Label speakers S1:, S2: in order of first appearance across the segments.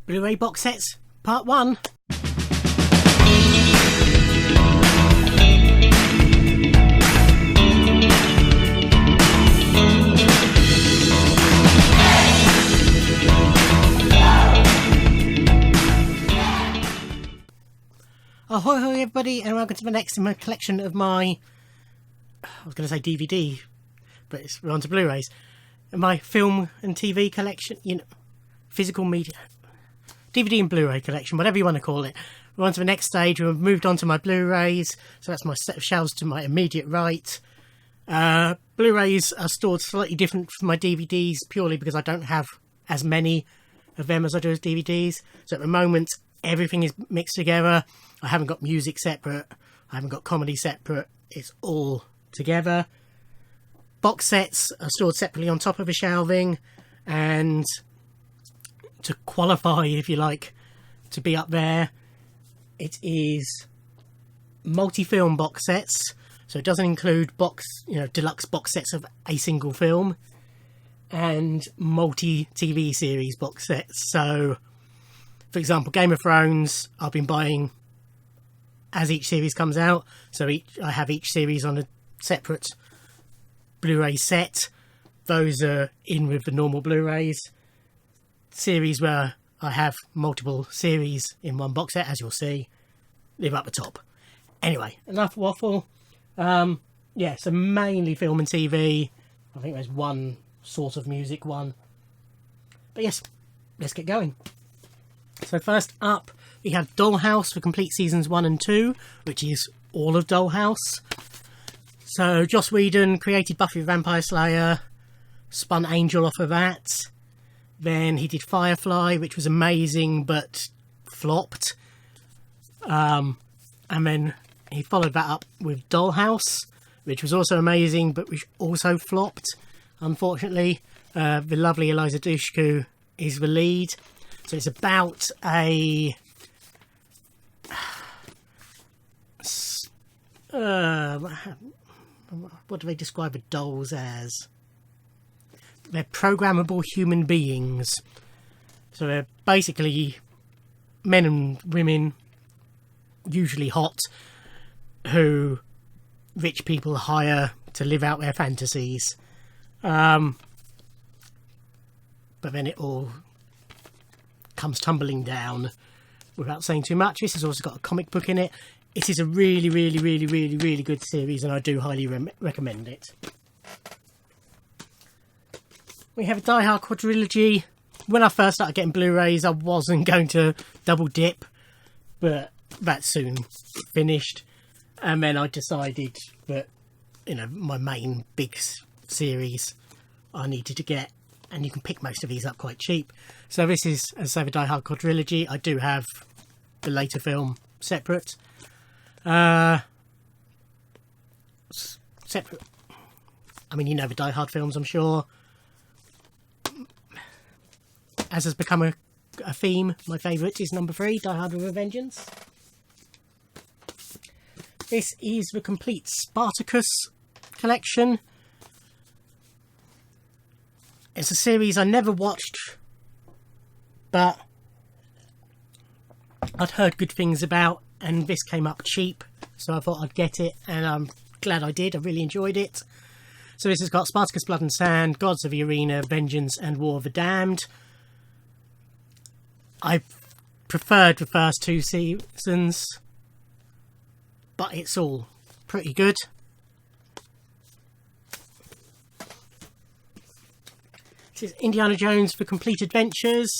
S1: Blu-ray box sets, part 1. Ahoy everybody, and welcome to the next in my collection of my, I was going to say DVD, but we're on to Blu-rays. My film and TV collection, physical media, DVD and Blu-ray collection, whatever you want to call it. We're on to the next stage. We've moved on to my Blu-rays, so that's my set of shelves to my immediate right. Blu-rays are stored slightly different from my DVDs, purely because I don't have as many of them as I do as DVDs. So at the moment, everything is mixed together. I haven't got music separate, I haven't got comedy separate, it's all together. Box sets are stored separately on top of a shelving, and to qualify, if you like, to be up there, it is multi-film box sets, so it doesn't include deluxe box sets of a single film, and multi-TV series box sets. So, for example, Game of Thrones, I've been buying as each series comes out, so I have each series on a separate Blu-ray set. Those are in with the normal Blu-rays. Series where I have multiple series in one box set, as you'll see, live up the top. Anyway, enough waffle. So mainly film and TV. I think there's one sort of music one. But yes, let's get going. So first up, we have Dollhouse for complete seasons 1 and 2, which is all of Dollhouse. So Joss Whedon created Buffy the Vampire Slayer, spun Angel off of that. Then he did Firefly, which was amazing but flopped. And then he followed that up with Dollhouse, which was also amazing but which also flopped, unfortunately. The lovely Eliza Dushku is the lead. So it's about a what do they describe the dolls as? They're programmable human beings. So they're basically men and women, usually hot, who rich people hire to live out their fantasies. But then it all comes tumbling down. Without saying too much, this has also got a comic book in it. It is a really, really, really, really, really good series, and I do highly recommend it. We have a Die Hard quadrilogy. When I first started getting Blu-rays, I wasn't going to double dip, but that soon finished. And then I decided that, my main big series I needed to get, and you can pick most of these up quite cheap. So this is, as I say, the Die Hard quadrilogy. I do have the later film separate. Separate. I mean, the Die Hard films, I'm sure. As has become a theme, my favourite is number 3, Die Hard with a Vengeance. This is the complete Spartacus collection. It's a series I never watched, but I'd heard good things about, and this came up cheap, so I thought I'd get it, and I'm glad I did. I really enjoyed it. So this has got Spartacus Blood and Sand, Gods of the Arena, Vengeance, and War of the Damned. I preferred the first 2 seasons, but it's all pretty good. This is Indiana Jones for Complete Adventures.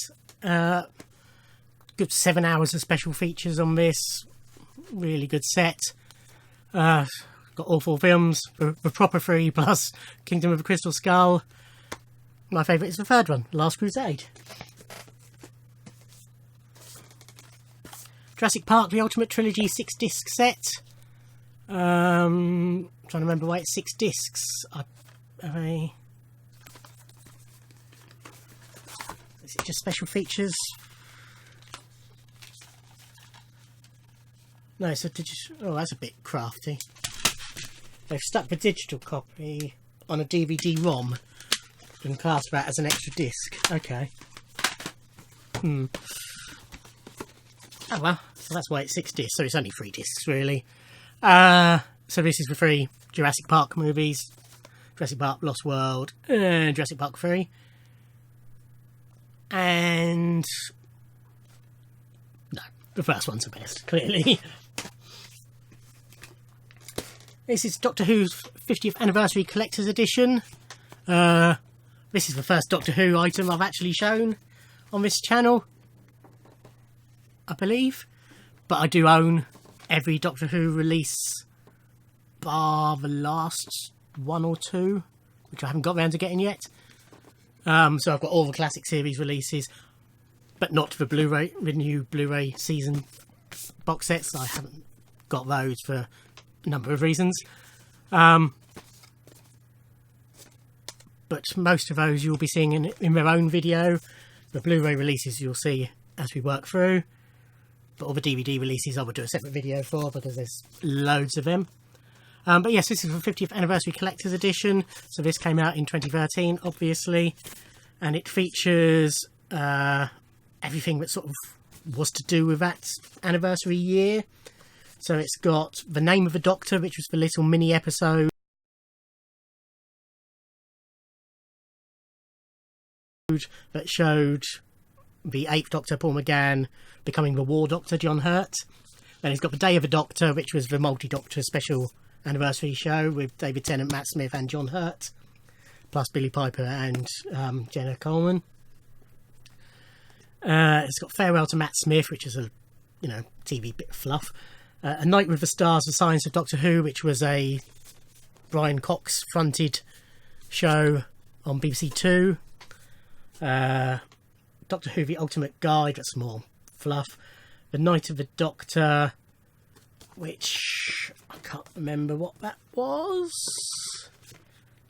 S1: Good 7 hours of special features on this. Really good set. Got all 4 films, the proper 3 plus Kingdom of the Crystal Skull. My favourite is the third one, Last Crusade. Jurassic Park, the Ultimate Trilogy 6-disc set. Trying to remember why it's 6 discs. Is it just special features? No, it's a digital. Oh, that's a bit crafty. They've stuck the digital copy on a DVD-ROM and classed that as an extra disc. Okay. Oh well, so that's why it's 6 discs, so it's only 3 discs really. So this is the 3 Jurassic Park movies. Jurassic Park Lost World and Jurassic Park 3. And... no, the first one's the best, clearly. This is Doctor Who's 50th Anniversary Collector's Edition. This is the first Doctor Who item I've actually shown on this channel, I believe. But I do own every Doctor Who release bar the last 1 or 2, which I haven't got around to getting yet. So I've got all the classic series releases, but not the Blu-ray, the new Blu-ray season box sets. I haven't got those for a number of reasons. But most of those you'll be seeing in their own video. The Blu-ray releases you'll see as we work through. But all the DVD releases I will do a separate video for, because there's loads of them. But yes, this is the 50th Anniversary Collector's Edition. So this came out in 2013, obviously. And it features everything that sort of was to do with that anniversary year. So it's got The Name of the Doctor, which was the little mini episode that showed the 8th Doctor, Paul McGann, becoming the War Doctor, John Hurt. Then it's got The Day of the Doctor, which was the multi-Doctor special anniversary show with David Tennant, Matt Smith and John Hurt, plus Billy Piper and Jenna Coleman. It's got Farewell to Matt Smith, which is a TV bit of fluff. A Night with the Stars, The Science of Doctor Who, which was a Brian Cox fronted show on BBC Two. Doctor Who The Ultimate Guide, that's more fluff. The Night of the Doctor, which I can't remember what that was.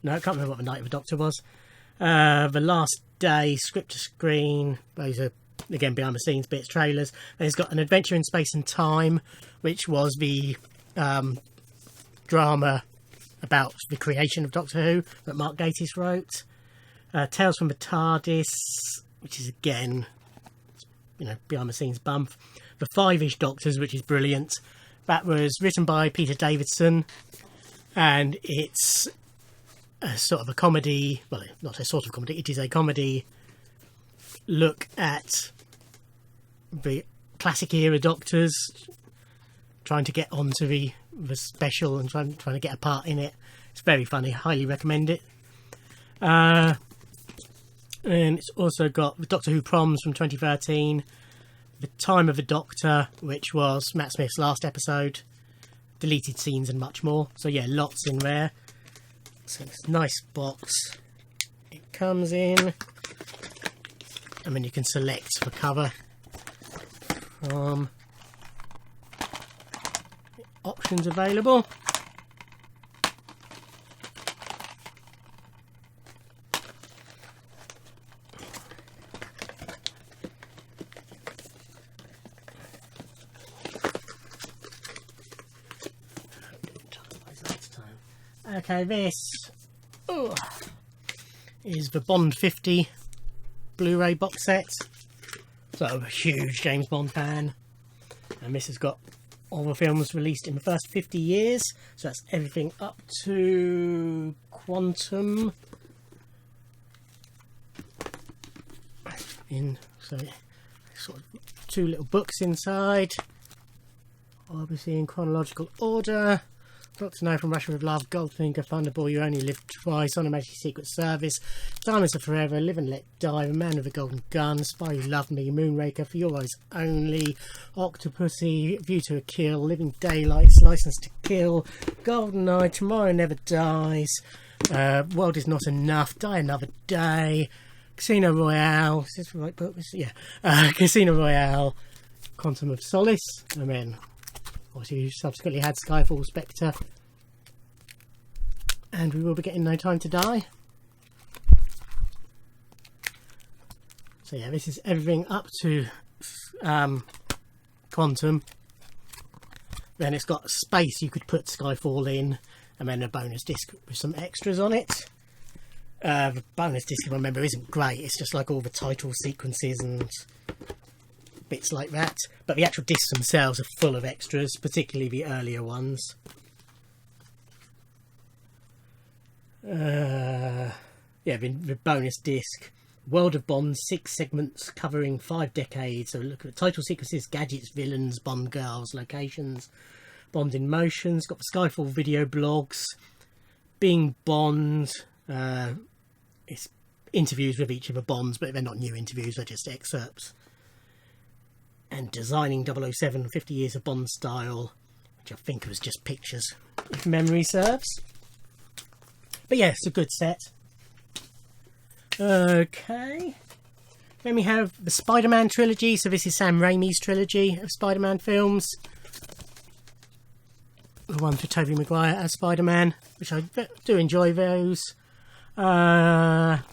S1: No, I can't remember what The Night of the Doctor was. The Last Day, Script to Screen, those are again behind the scenes bits, trailers. Then it's got An Adventure in Space and Time, which was the drama about the creation of Doctor Who that Mark Gatiss wrote. Tales from the TARDIS, which is again, behind the scenes bump. The Five-ish Doctors, which is brilliant. That was written by Peter Davidson, and it's a sort of a comedy, well, not a sort of comedy, it is a comedy look at the classic era Doctors trying to get onto the special and trying to get a part in it. It's very funny, highly recommend it. And it's also got the Doctor Who Proms from 2013, The Time of the Doctor, which was Matt Smith's last episode, deleted scenes and much more. So yeah, lots in there. So it's a nice box it comes in, and then you can select the cover from the options available. Okay, this is the Bond 50 Blu-ray box set. So I'm a huge James Bond fan, and this has got all the films released in the first 50 years. So that's everything up to Quantum. So sort of 2 little books inside, obviously in chronological order. Doctor No from Russia with Love, Goldfinger, Thunderball, You Only Live Twice, On a Magic Secret Service, Diamonds Are Forever, Live and Let Die, The Man with a Golden Gun, Spy Who Loved Me, Moonraker, For Your Eyes Only, Octopussy, View to a Kill, Living Daylights, License to Kill, GoldenEye, Tomorrow Never Dies, World Is Not Enough, Die Another Day, Casino Royale, is this the right book? Yeah, Casino Royale, Quantum of Solace, and then obviously subsequently had Skyfall, Spectre, and we will be getting No Time to Die. So yeah, this is everything up to Quantum. Then it's got space you could put Skyfall in, and then a bonus disc with some extras on it. The bonus disc, if I remember, isn't great. It's just like all the title sequences and bits like that. But the actual discs themselves are full of extras, particularly the earlier ones. Yeah, the bonus disc. World of Bond, 6 segments covering 5 decades. So look at title sequences, gadgets, villains, Bond girls, locations, Bond in motions. Got the Skyfall video blogs, Being Bond. It's interviews with each of the Bonds, but they're not new interviews, they're just excerpts. And Designing 007, 50 Years of Bond Style, which I think was just pictures, if memory serves. But yeah, it's a good set. Okay. Then we have the Spider-Man trilogy. So this is Sam Raimi's trilogy of Spider-Man films. The one for Tobey Maguire as Spider-Man, which I do enjoy those. Not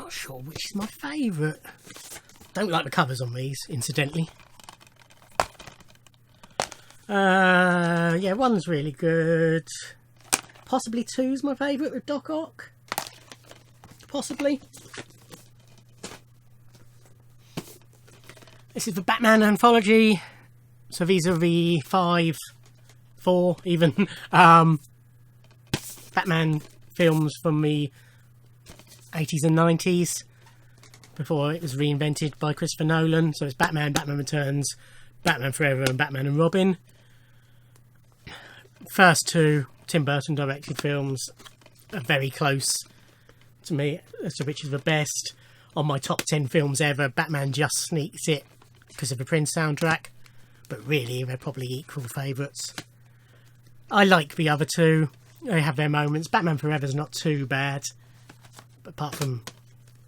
S1: sure which is my favourite. Don't like the covers on these, incidentally. Yeah, one's really good. Possibly 2's my favourite with Doc Ock. Possibly. This is the Batman anthology. So these are the 4 even Batman films from the 80s and 90s before it was reinvented by Christopher Nolan. So it's Batman, Batman Returns, Batman Forever and Batman and Robin. First 2 Tim Burton directed films are very close to me as to which is the best. On my top 10 films ever, Batman just sneaks it because of the Prince soundtrack, but really they're probably equal favourites. I like the other 2, they have their moments. Batman Forever's not too bad, apart from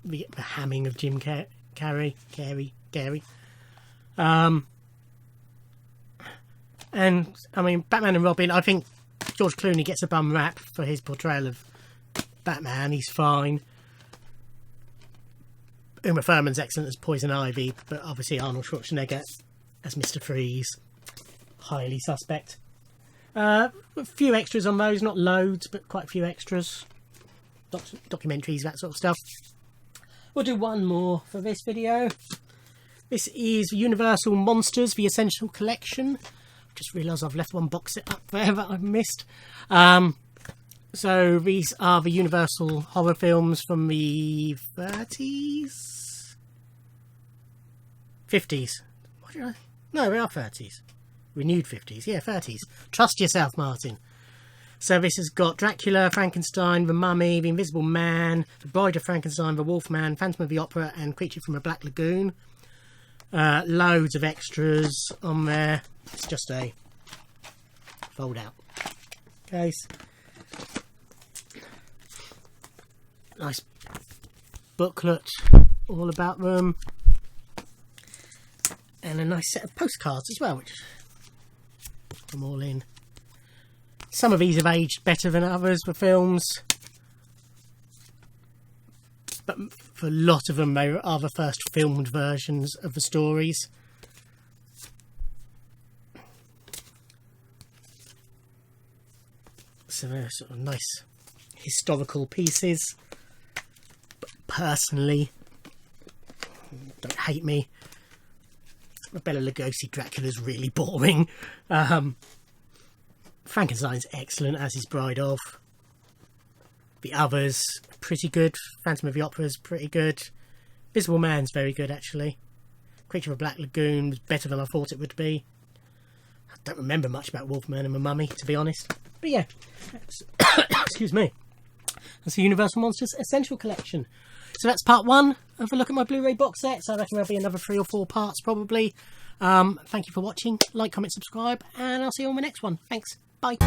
S1: the hamming of Jim Carrey. And I mean, Batman and Robin, I think George Clooney gets a bum rap for his portrayal of Batman. He's fine. Uma Thurman's excellent as Poison Ivy, but obviously Arnold Schwarzenegger as Mr. Freeze, highly suspect. A few extras on those, not loads, but quite a few extras. Documentaries, that sort of stuff. We'll do one more for this video. This is Universal Monsters, the Essential Collection. Just realised I've left one box set up there that I've missed. So these are the Universal horror films from the 30s? 50s. What did I... No, they are 30s. Renewed 50s. Yeah, 30s. Trust yourself, Martin. So this has got Dracula, Frankenstein, The Mummy, The Invisible Man, The Bride of Frankenstein, The Wolfman, Phantom of the Opera and Creature from a Black Lagoon. Loads of extras on there. It's just a fold out case. Nice booklet all about them. And a nice set of postcards as well, which I'm all in. Some of these have aged better than others for films, but for a lot of them they are the first filmed versions of the stories. So they're sort of nice historical pieces. But personally, don't hate me, Bela Lugosi Dracula's really boring. Frankenstein's excellent, as is Bride of. The others, pretty good. Phantom of the Opera's pretty good. Invisible Man's very good, actually. Creature of a Black Lagoon was better than I thought it would be. I don't remember much about Wolfman and the Mummy, to be honest. But yeah, excuse me. That's the Universal Monsters Essential Collection. So that's part 1 of a look at my Blu-ray box set. So I reckon there'll be another 3 or 4 parts probably. Thank you for watching. Like, comment, subscribe, and I'll see you on the next one. Thanks. Bye.